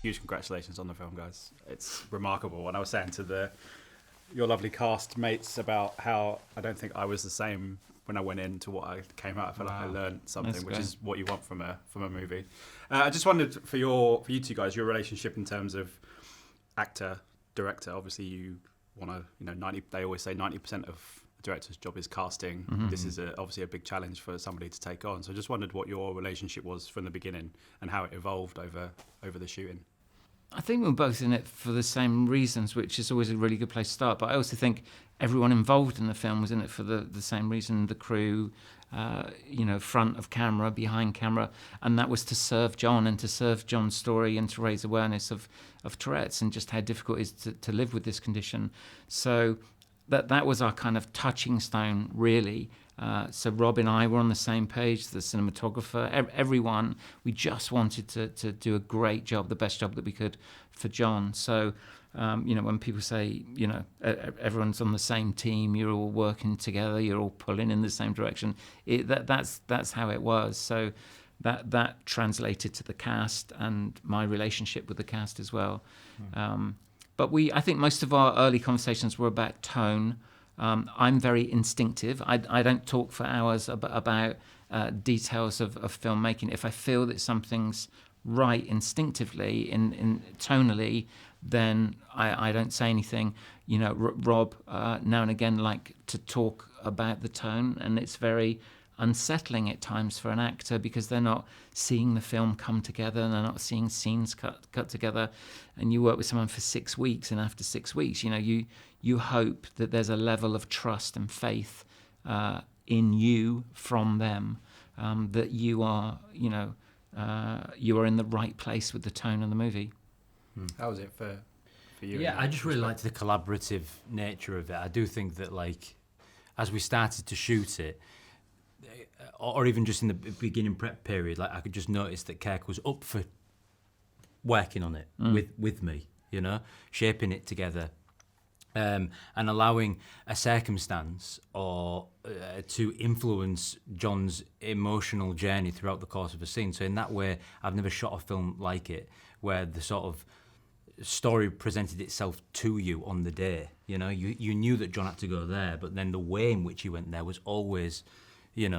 huge congratulations on the film, guys. It's remarkable. And I was saying to your lovely cast mates about how I don't think I was the same when I went into what I came out. I felt like I learned something, which is what you want from a movie. I just wondered for you two guys, your relationship in terms of actor, director. Obviously, you want to, they always say 90% of a director's job is casting. Mm-hmm. This is obviously a big challenge for somebody to take on. So I just wondered what your relationship was from the beginning and how it evolved over the shooting. I think we're both in it for the same reasons, which is always a really good place to start. But I also think everyone involved in the film was in it for the same reason. The crew, front of camera, behind camera, and that was to serve John and to serve John's story and to raise awareness of Tourette's and just how difficult it is to live with this condition. So that was our kind of touching stone, really. So Rob and I were on the same page, the cinematographer, everyone. We just wanted to do a great job, the best job that we could for John. So, when people say, everyone's on the same team, you're all working together, you're all pulling in the same direction, that's how it was. So that translated to the cast and my relationship with the cast as well. But I think most of our early conversations were about tone. I'm very instinctive. I don't talk for hours about details of filmmaking. If I feel that something's right instinctively, in tonally, then I don't say anything. Rob now and again like to talk about the tone, and it's very unsettling at times for an actor because they're not seeing the film come together and they're not seeing scenes cut together. And you work with someone for 6 weeks, and after 6 weeks, you hope that there's a level of trust and faith in you from them, that you are in the right place with the tone of the movie. How was it for you? Yeah, I just really liked the collaborative nature of it. I do think that, as we started to shoot it, or even just in the beginning prep period, I could just notice that Kirk was up for working on it with me, shaping it together, and allowing a circumstance or to influence John's emotional journey throughout the course of a scene. So in that way, I've never shot a film like it, where the sort of story presented itself to you on the day. You knew that John had to go there, but then the way in which he went there was always,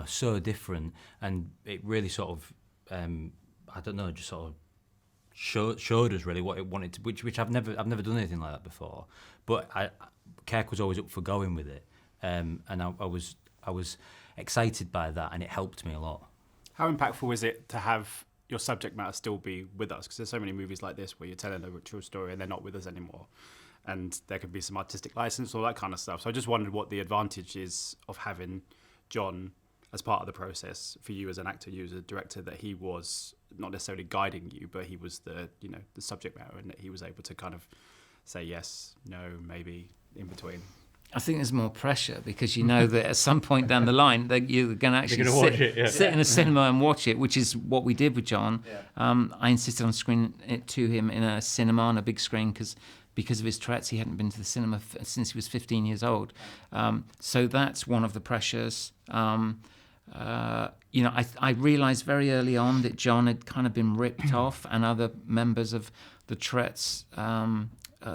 so different, and it really sort of, just sort of showed us really what it wanted to, which I've never done anything like that before. But Kirk was always up for going with it, and I was excited by that, and it helped me a lot. How impactful is it to have your subject matter still be with us? Because there's so many movies like this where you're telling a true story and they're not with us anymore, and there could be some artistic license, all that kind of stuff. So I just wondered what the advantage is of having John as part of the process for you as an actor, you as a director, that he was not necessarily guiding you, but he was the subject matter, and that he was able to kind of say yes, no, maybe, in between. I think there's more pressure because you know that at some point down the line that you're going to actually sit in a cinema and watch it, which is what we did with John. Yeah. I insisted on screening it to him in a cinema on a big screen because of his Tourette's. He hadn't been to the cinema since he was 15 years old. So that's one of the pressures. I realised very early on that John had kind of been ripped off, and other members of the Tourette's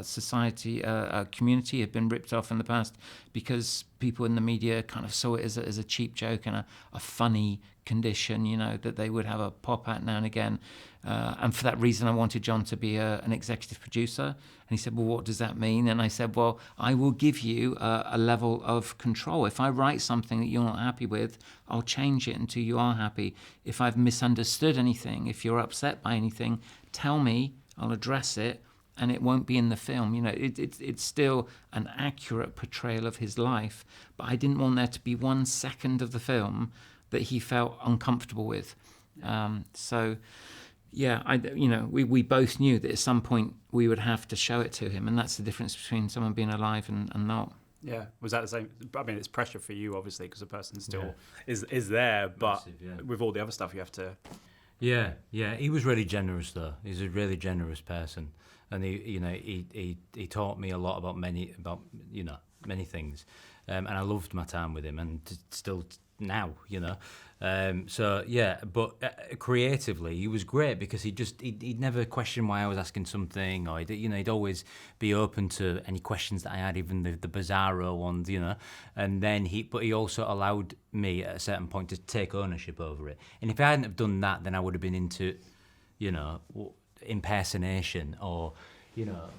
society community had been ripped off in the past because people in the media kind of saw it as a cheap joke and a funny condition, that they would have a pop at now and again. And for that reason, I wanted John to be an executive producer. And he said, well, what does that mean? And I said, well, I will give you a level of control. If I write something that you're not happy with, I'll change it until you are happy. If I've misunderstood anything, if you're upset by anything, tell me, I'll address it, and it won't be in the film. It's still an accurate portrayal of his life, but I didn't want there to be 1 second of the film that he felt uncomfortable with. We both knew that at some point we would have to show it to him, and that's the difference between someone being alive and not. Yeah, was that the same? I mean, it's pressure for you, obviously, because the person still is there, but with all the other stuff you have to... Yeah, he was really generous, though. He's a really generous person, and he taught me a lot about many things, and I loved my time with him, and still now, you know. So yeah, but creatively he was great because he'd never question why I was asking something, or he'd always be open to any questions that I had, even the bizarro ones, you know. And then he also allowed me at a certain point to take ownership over it. And if I hadn't have done that, then I would have been into, you know, impersonation or, you know,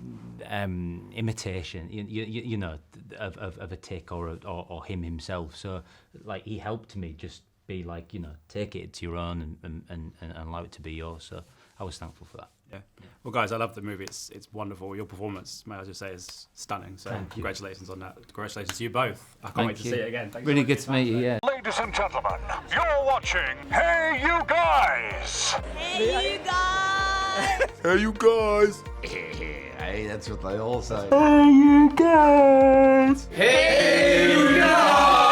imitation, you know, of a tick or him himself. So like he helped me just be like, you know, take it to your own and allow it to be yours. So I was thankful for that. Yeah. Well, guys, I love the movie. It's wonderful. Your performance, may I just say, is stunning. So congratulations on that. Congratulations to you both. I can't wait to see it again. Thanks really good to meet you. Yeah. Ladies and gentlemen, you're watching Hey You Guys. Hey, you guys! Hey you guys. Hey, that's what they all say. Hey you guys. Hey, you guys!